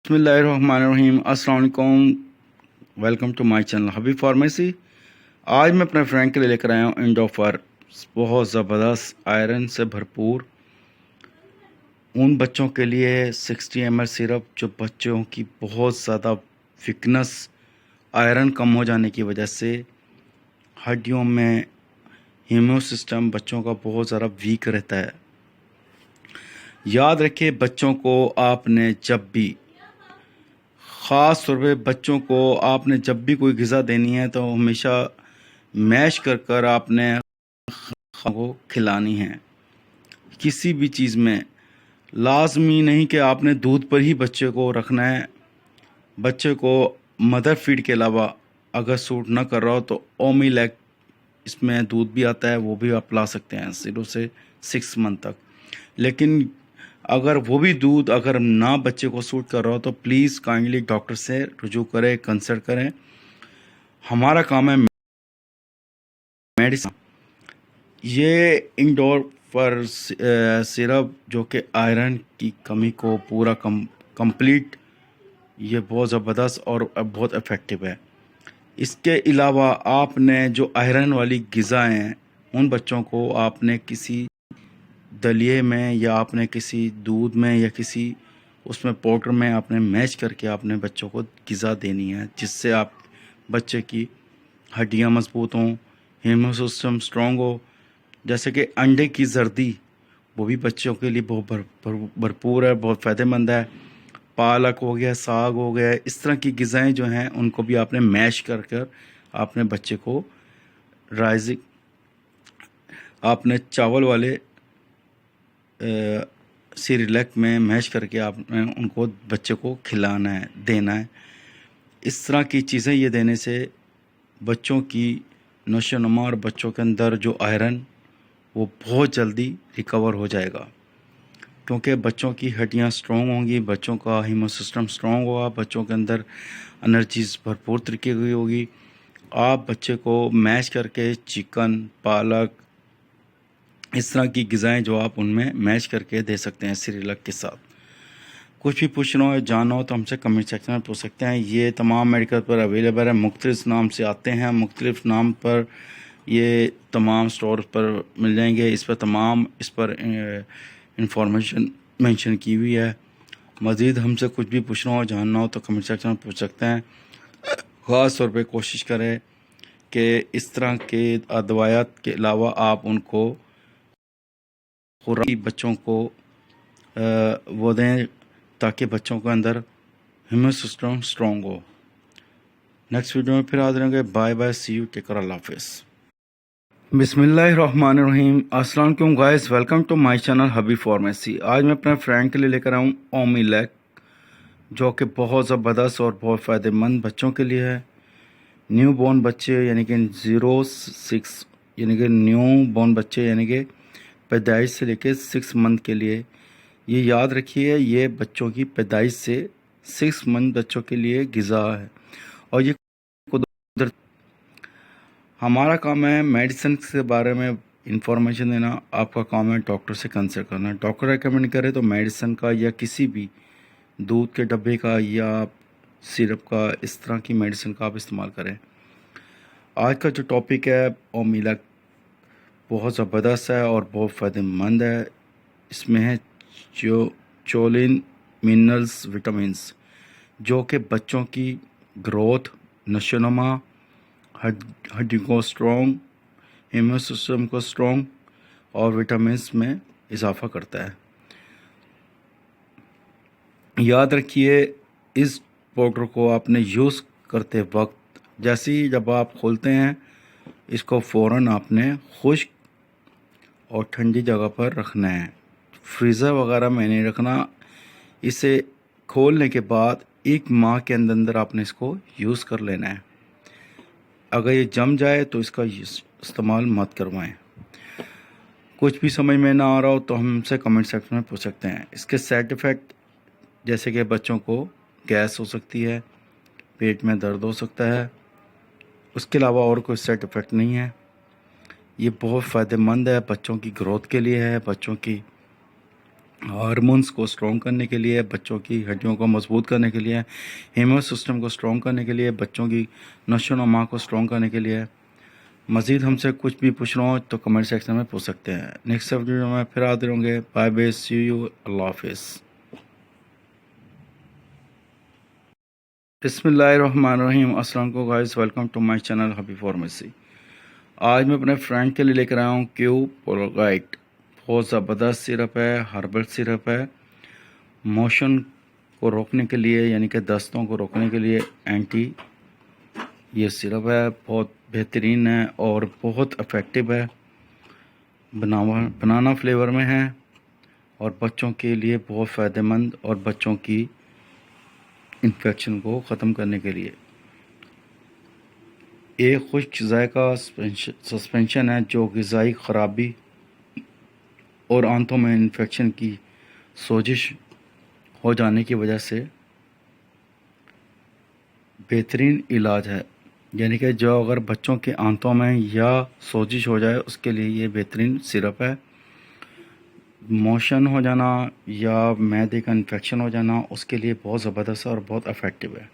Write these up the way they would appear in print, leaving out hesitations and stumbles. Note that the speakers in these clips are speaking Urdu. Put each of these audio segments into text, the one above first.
بسم اللہ الرحمن الرحیم۔ السلام علیکم، welcome to my channel Habib pharmacy. آج میں اپنے فرینڈ کے لیے لے کر آیا ہوں انڈوفر، بہت زبردست آئرن سے بھرپور ان بچوں کے لیے 60 ml سیرپ، جو بچوں کی بہت زیادہ ویکنس، آئرن کم ہو جانے کی وجہ سے ہڈیوں میں ہیمو سسٹم بچوں کا بہت زیادہ ویک رہتا ہے۔ یاد رکھیے، بچوں کو آپ نے جب بھی، خاص طور پہ بچوں کو آپ نے جب بھی کوئی غذا دینی ہے تو ہمیشہ میش کر کر آپ نے کو کھلانی ہے۔ کسی بھی چیز میں لازمی نہیں کہ آپ نے دودھ پر ہی بچے کو رکھنا ہے۔ بچے کو مدر فیڈ کے علاوہ اگر سوٹ نہ کر رہا ہو تو اومی لیک، اس میں دودھ بھی آتا ہے، وہ بھی آپ لا سکتے ہیں 0 سے 6 منتھ تک۔ لیکن اگر وہ بھی دودھ اگر نہ بچے کو سوٹ کر رہا ہو تو پلیز کائنڈلی ڈاکٹر سے رجوع کریں، کنسلٹ کریں۔ ہمارا کام ہے میڈیسن۔ یہ انڈور پر سیرپ جو کہ آئرن کی کمی کو پورا کمپلیٹ، یہ بہت زبردست اور بہت افیکٹو ہے۔ اس کے علاوہ آپ نے جو آئرن والی غذائیں ہیں، ان بچوں کو آپ نے کسی دلیے میں یا آپ نے کسی دودھ میں یا کسی اس میں پاؤڈر میں آپ نے میش کر کے آپ نے بچوں کو غذا دینی ہے، جس سے آپ بچے کی ہڈیاں مضبوط ہوں، ہیمو سسٹم اسٹرانگ ہو۔ جیسے کہ انڈے کی زردی، وہ بھی بچوں کے لیے بہت بھرپور ہے، بہت فائدہ مند ہے۔ پالک ہو گیا، ساگ ہو گیا، اس طرح کی غذائیں جو ہیں ان کو بھی آپ نے میش کر کر آپ نے بچے کو آپ نے چاول والے سیریلیک میں میش کر کے آپ نے ان کو بچے کو کھلانا ہے، دینا ہے۔ اس طرح کی چیزیں یہ دینے سے بچوں کی نشو و نما اور بچوں کے اندر جو آئرن، وہ بہت جلدی ریکور ہو جائے گا، کیونکہ بچوں کی ہڈیاں سٹرونگ ہوں گی، بچوں کا ہیمو سسٹم سٹرونگ ہوگا، بچوں کے اندر انرجیز بھرپور طریقے کی ہوگی۔ آپ بچے کو میش کر کے چکن، پالک، اس طرح کی غذائیں جو آپ ان میں میش کر کے دے سکتے ہیں سیریلک کے ساتھ۔ کچھ بھی پوچھنا ہو، جاننا ہو تو ہم سے کمنٹ سیکشن میں پوچھ سکتے ہیں۔ یہ تمام میڈیکل پر اویلیبل ہے، مختلف نام سے آتے ہیں، مختلف نام پر یہ تمام سٹور پر مل جائیں گے۔ اس پر انفارمیشن مینشن کی ہوئی ہے۔ مزید ہم سے کچھ بھی پوچھنا ہو، جاننا ہو تو کمنٹ سیکشن میں پوچھ سکتے ہیں۔ خاص طور پہ کوشش کریں کہ اس طرح کے ادویات کے علاوہ آپ ان کو خوراک بچوں کو وہ دیں تاکہ بچوں کے اندر ہیمو سسٹم سٹرونگ ہو۔ نیکسٹ ویڈیو میں پھر حاضر ہوں گے۔ Bye bye, see you, take care, اللہ حافظ۔ بسم اللہ الرحمن الرحیم۔ السلام علیکم guys, welcome to my channel Habib pharmacy. آج میں اپنے فرینڈ کے لیے لے کر آؤں اومی لیک، جو کہ بہت زبردست اور بہت فائدہ مند بچوں کے لیے ہے۔ نیو بورن بچے یعنی کہ 0-6 یعنی کہ نیو بورن بچے یعنی کہ پیدائش سے لے کے 6 منتھ کے لیے۔ یہ یاد رکھیے، یہ بچوں کی پیدائش سے 6 منتھ بچوں کے لیے غذا ہے، اور یہ ہمارا کام ہے میڈیسن کے بارے میں انفارمیشن دینا، آپ کا کام ہے ڈاکٹر سے کنسلٹ کرنا۔ ڈاکٹر ریکمینڈ کرے تو میڈیسن کا یا کسی بھی دودھ کے ڈبے کا یا سیرپ کا، اس طرح کی میڈیسن کا آپ استعمال کریں۔ آج کا جو ٹاپک ہے اومی لیک، بہت زبردست ہے اور بہت فائدہ مند ہے۔ اس میں ہے چولین منرلز، وٹامنس، جو کہ بچوں کی گروتھ، نشو و نما، ہڈی کو سٹرونگ، ہیمو سسٹم کو سٹرونگ اور وٹامنس میں اضافہ کرتا ہے۔ یاد رکھیے، اس پاؤڈر کو آپ نے یوز کرتے وقت جیسے ہی جب آپ کھولتے ہیں، اس کو فوراً آپ نے خشک اور ٹھنڈی جگہ پر رکھنا ہے، فریزر وغیرہ میں نہیں رکھنا۔ اسے کھولنے کے بعد 1 ماہ کے اندر آپ نے اس کو یوز کر لینا ہے۔ اگر یہ جم جائے تو اس کا استعمال مت کروائیں۔ کچھ بھی سمجھ میں نہ آ رہا ہو تو ہم سے کمنٹ سیکشن میں پوچھ سکتے ہیں۔ اس کے سائڈ ایفیکٹ جیسے کہ بچوں کو گیس ہو سکتی ہے، پیٹ میں درد ہو سکتا ہے، اس کے علاوہ اور کوئی سائڈ ایفیکٹ نہیں ہے۔ یہ بہت فائدہ مند ہے، بچوں کی گروتھ کے لیے ہے، بچوں کی ہارمونس کو اسٹرانگ کرنے کے لیے، بچوں کی ہڈیوں کو مضبوط کرنے کے لیے، ہیمو سسٹم کو اسٹرانگ کرنے کے لیے، بچوں کی نشو و نما کو اسٹرانگ کرنے کے لیے۔ مزید ہم سے کچھ بھی پوچھنا ہو تو کمنٹ سیکشن میں پوچھ سکتے ہیں۔ نیکسٹ ویڈیو میں پھر حاضر ہوں گے۔ بائے بائے، سی یو، اللہ حافظ۔ بسم اللہ الرحمن الرحیم۔ السلام علیکم guys, welcome to my channel Habib pharmacy. آج میں اپنے فرینڈ کے لیے لے کر آیا ہوں کیو پولوگائٹ۔ بہت زبردست سیرپ ہے، ہربل سیرپ ہے۔ موشن کو روکنے کے لیے، یعنی کہ دستوں کو روکنے کے لیے اینٹی یہ سیرپ ہے، بہت بہترین ہے اور بہت افیکٹو ہے۔ بنانا فلیور میں ہے اور بچوں کے لیے بہت فائدہ مند، اور بچوں کی انفیکشن کو ختم کرنے کے لیے ایک خشک ذائقہ سسپینشن ہے جو غذائی خرابی اور آنتوں میں انفیکشن کی سوزش ہو جانے کی وجہ سے بہترین علاج ہے۔ یعنی کہ جو اگر بچوں کے آنتوں میں یا سوزش ہو جائے اس کے لیے یہ بہترین سیرپ ہے۔ موشن ہو جانا یا معدے کا انفیکشن ہو جانا اس کے لیے بہت زبردست اور بہت افیکٹو ہے۔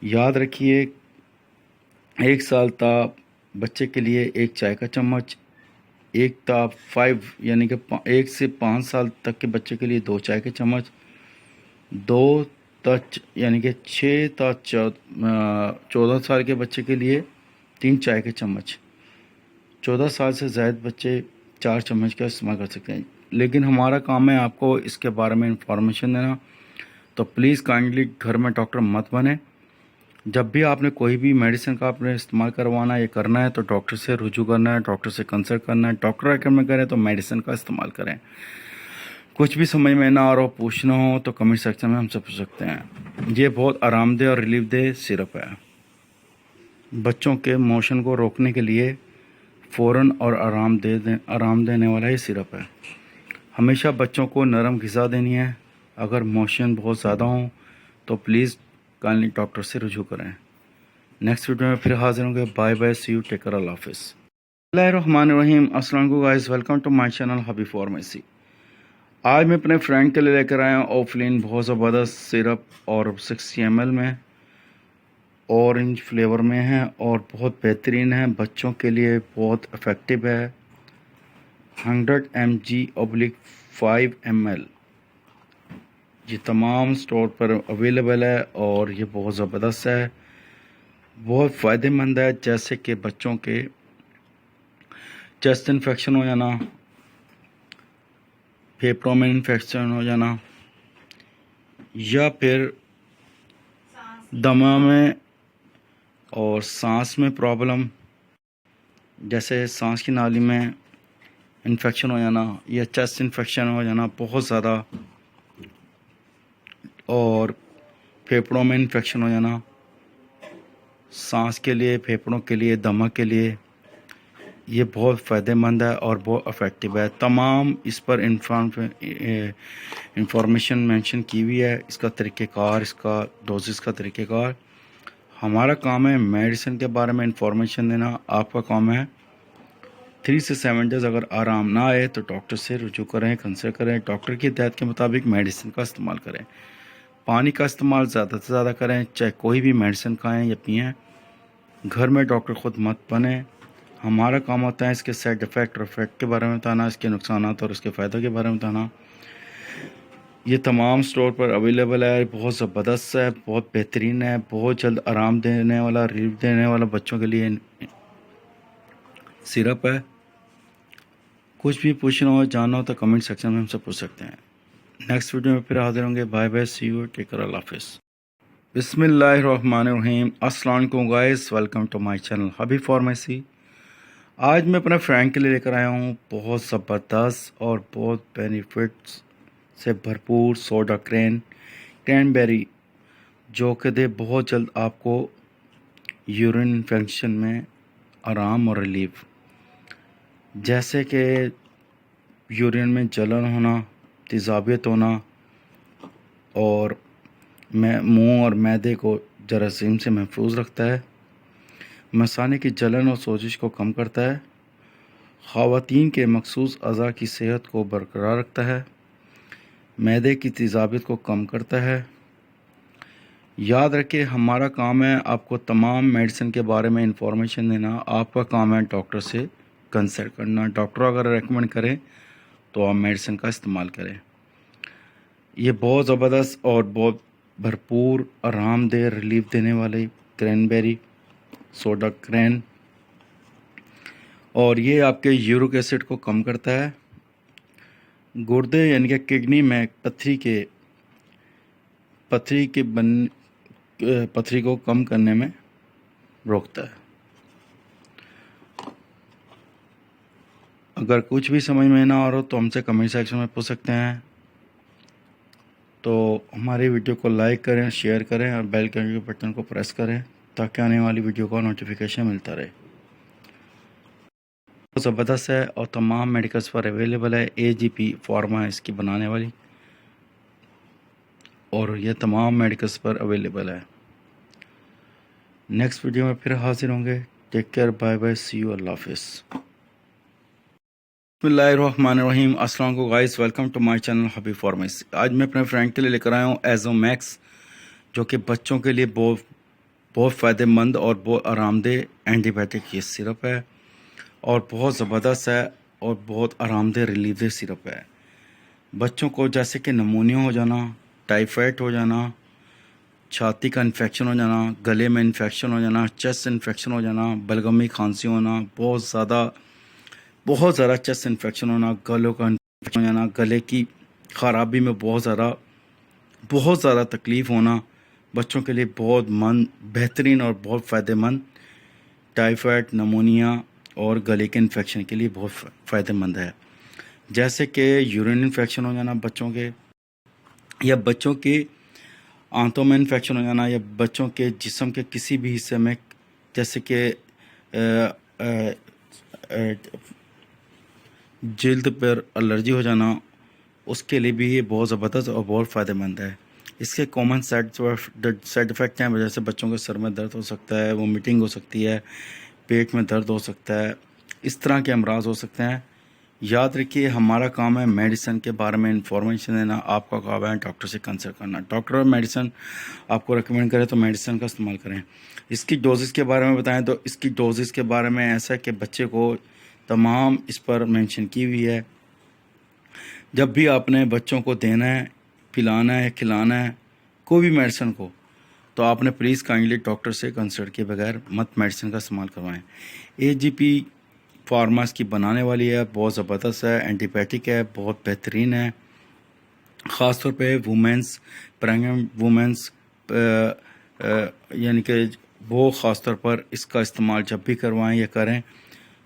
یاد رکھیے، 1 سال تا بچے کے لیے 1 چائے کا چمچ، 1 تا 5 یعنی کہ 1 سے 5 سال تک کے بچے کے لیے 2 چائے کے چمچ، 2 تا یعنی کہ 6 تا 14 سال کے بچے کے لیے 3 چائے کے چمچ، 14 سال سے زائد بچے 4 چمچ کا استعمال کر سکتے ہیں۔ لیکن ہمارا کام ہے آپ کو اس کے بارے میں انفارمیشن دینا، تو پلیز کائنڈلی گھر میں ڈاکٹر مت بنے۔ جب بھی آپ نے کوئی بھی میڈیسن کا آپ نے استعمال کروانا یا کرنا ہے تو ڈاکٹر سے رجوع کرنا ہے، ڈاکٹر سے کنسلٹ کرنا ہے۔ ڈاکٹر ریکمنڈ کریں تو میڈیسن کا استعمال کریں۔ کچھ بھی سمجھ میں نہ آ رہا ہو، پوچھنا ہو تو کمنٹ سیکشن میں ہم سے پوچھ سکتے ہیں۔ یہ بہت آرام دہ اور ریلیف دہ سیرپ ہے۔ بچوں کے موشن کو روکنے کے لیے فوراً اور آرام دینے والا یہ سیرپ ہے۔ ہمیشہ بچوں کو نرم غذا دینی ہے۔ اگر موشن بہت زیادہ ہوں تو پلیز کائنڈلی ڈاکٹر سے رجوع کریں۔ نیکسٹ ویڈیو میں پھر حاضر ہوں گے۔ Bye bye, see you, take care, اللہ حافظ۔ بسم اللہ الرحمن الرحیم۔ السلام علیکم guys, welcome to my channel Habib pharmacy. آج میں اپنے فرینڈ کے لیے لے کر آیا ہوں اوفلین، بہت زبردست سیرپ، اور 60 ml میں اورنج فلیور میں ہے اور بہت بہترین ہے۔ بچوں کے لیے بہت افیکٹو ہے۔ 100 mg/5 ml یہ تمام اسٹور پر اویلیبل ہے اور یہ بہت زبردست ہے، بہت فائدہ مند ہے۔ جیسے کہ بچوں کے چیسٹ انفیکشن ہو جانا، پھیپھڑوں میں انفیکشن ہو جانا، یا پھر دمہ میں اور سانس میں پرابلم، جیسے سانس کی نالی میں انفیکشن ہو جانا یا چیسٹ انفیکشن ہو جانا بہت زیادہ، اور پھیپھڑوں میں انفیکشن ہو جانا، سانس کے لیے، پھیپھڑوں کے لیے، دمہ کے لیے یہ بہت فائدہ مند ہے اور بہت افیکٹو ہے۔ تمام اس پر انفارمیشن مینشن کی ہوئی ہے، اس کا طریقہ کار، اس کا ڈوزز کا طریقہ کار۔ ہمارا کام ہے میڈیسن کے بارے میں انفارمیشن دینا، آپ کا کام ہے 3 سے 7 ڈیز اگر آرام نہ آئے تو ڈاکٹر سے رجوع کریں، کنسلٹ کریں، ڈاکٹر کی ہدایت کے مطابق میڈیسن کا استعمال کریں۔ پانی کا استعمال زیادہ سے زیادہ کریں، چاہے کوئی بھی میڈیسن کھائیں یا پئیں۔ گھر میں ڈاکٹر خود مت بنیں۔ ہمارا کام ہوتا ہے اس کے سائڈ افیکٹ اور افیکٹ کے بارے میں بتانا، اس کے نقصانات اور اس کے فائدوں کے بارے میں بتانا۔ یہ تمام اسٹور پر اویلیبل ہے، بہت زبردست ہے، بہت بہترین ہے، بہت جلد آرام دینے والا، ریلیف دینے والا بچوں کے لیے سیرپ ہے۔ کچھ بھی پوچھنا ہو، جاننا ہو تو کمنٹ سیکشن میں ہم سے پوچھ سکتے ہیں۔ نیکسٹ ویڈیو میں پھر حاضر ہوں گے۔ Bye bye, see you, take care, اللہ حافظ۔ بسم اللہ الرحمن الرحیم۔ السلام علیکم guys, welcome to my channel Habib pharmacy. آج میں اپنے فرینڈ کے لیے لے کر آیا ہوں بہت زبردست اور بہت بینیفٹس سے بھرپور سوڈا کرین بیری، جو کہ دے بہت جلد آپ کو یورین انفیکشن میں آرام اور ریلیف، جیسے کہ یورین میں جلن ہونا، تیزابیت ہونا، اور منہ اور معدے کو جراثیم سے محفوظ رکھتا ہے، مثانے کی جلن اور سوزش کو کم کرتا ہے، خواتین کے مخصوص اعضاء کی صحت کو برقرار رکھتا ہے، معدے کی تیزابیت کو کم کرتا ہے۔ یاد رکھیں ہمارا کام ہے آپ کو تمام میڈیسن کے بارے میں انفارمیشن دینا، آپ کا کام ہے ڈاکٹر سے کنسلٹ کرنا۔ ڈاکٹر اگر ریکمنڈ کریں تو آپ میڈیسن کا استعمال کریں۔ یہ بہت زبردست اور بہت بھرپور آرام دہ ریلیف دینے والے کرین بیری سوڈا کرین، اور یہ آپ کے یورک ایسڈ کو کم کرتا ہے۔ گردے یعنی کہ کڈنی میں پتھری کو کم کرنے میں روکتا ہے۔ اگر کچھ بھی سمجھ میں نہ آ رہا ہو تو ہم سے کمنٹ سیکشن میں پوچھ سکتے ہیں۔ تو ہماری ویڈیو کو لائک کریں، شیئر کریں اور بیل کے بٹن کو پریس کریں تاکہ آنے والی ویڈیو کا نوٹیفیکیشن ملتا رہے۔ زبردست ہے اور تمام میڈیکلز پر اویلیبل ہے۔ AGP فارما اس کی بنانے والی، اور یہ تمام میڈیکلز پر اویلیبل ہے۔ نیکسٹ ویڈیو میں پھر حاضر ہوں گے۔ Take care, bye bye, see you, اللہ حافظ۔ بسم اللہ الرحمن الرحیم۔ السلام علیکم guys, welcome to my channel Habib pharmacy. آج میں اپنے فرینڈ کے لیے لے کر آیا ہوں ایزو میکس، جو کہ بچوں کے لیے بہت فائدہ مند اور بہت آرام دہ اینٹی بائیوٹک یہ سرپ ہے، اور بہت زبردست ہے اور بہت آرام دہ ریلیف دہ سرپ ہے۔ بچوں کو جیسے کہ نمونیا ہو جانا، ٹائیفائڈ ہو جانا، چھاتی کا انفیکشن ہو جانا، گلے میں انفیکشن ہو جانا، چیسٹ انفیکشن ہو جانا، بلغمی کھانسی ہونا، بہت زیادہ چیسٹ انفیکشن ہونا، گلوں کا انفیکشن ہو جانا، گلے کی خرابی میں بہت زیادہ تکلیف ہونا، بچوں کے لیے بہت بہترین اور بہت فائدہ مند، ٹائیفائڈ، نمونیا اور گلے کے انفیکشن کے لیے بہت فائدہ مند ہے۔ جیسے کہ یورین انفیکشن ہو جانا بچوں کے، یا بچوں کے آنتوں میں انفیکشن ہو جانا، یا بچوں کے جسم کے کسی بھی حصے میں، جیسے کہ جلد پر الرجی ہو جانا، اس کے لیے بھی یہ بہت زبردست اور بہت فائدہ مند ہے۔ اس کے کامن سائڈ افیکٹ ہیں، جیسے بچوں کے سر میں درد ہو سکتا ہے، وومیٹنگ ہو سکتی ہے، پیٹ میں درد ہو سکتا ہے، اس طرح کے امراض ہو سکتے ہیں۔ یاد رکھیے ہمارا کام ہے میڈیسن کے بارے میں انفارمیشن دینا، آپ کا کام ہے ڈاکٹر سے کنسلٹ کرنا۔ ڈاکٹر اور میڈیسن آپ کو ریکمینڈ کرے تو میڈیسن کا استعمال کریں۔ اس کی ڈوزز کے بارے میں بتائیں تو اس کی ڈوزز کے بارے میں ایسا ہے کہ بچے کو تمام اس پر مینشن کی ہوئی ہے۔ جب بھی آپ نے بچوں کو دینا ہے، پلانا ہے، کھلانا ہے کوئی بھی میڈیسن کو، تو آپ نے پلیز کائنڈلی ڈاکٹر سے کنسلٹ کے بغیر مت میڈیسن کا استعمال کروائیں۔ AGP فارماس کی بنانے والی ہے، بہت زبردست ہے، اینٹی بائیوٹک ہے، بہت بہترین ہے، خاص طور پہ پریگننٹ وومنس، یعنی کہ وہ خاص طور پر اس کا استعمال جب بھی کروائیں یا کریں،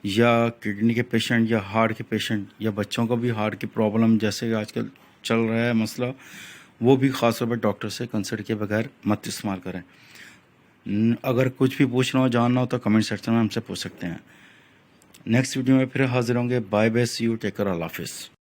یا کڈنی کے پیشنٹ یا ہارٹ کے پیشنٹ، یا بچوں کو بھی ہارٹ کی پرابلم جیسے کہ آج کل چل رہا ہے مسئلہ، وہ بھی خاص طور پر ڈاکٹر سے کنسلٹ کے بغیر مت استعمال کریں۔ اگر کچھ بھی پوچھنا ہو، جاننا ہو تو کمنٹ سیکشن میں ہم سے پوچھ سکتے ہیں۔ نیکسٹ ویڈیو میں پھر حاضر ہوں گے۔ Bye bye, see you, take care, اللہ حافظ۔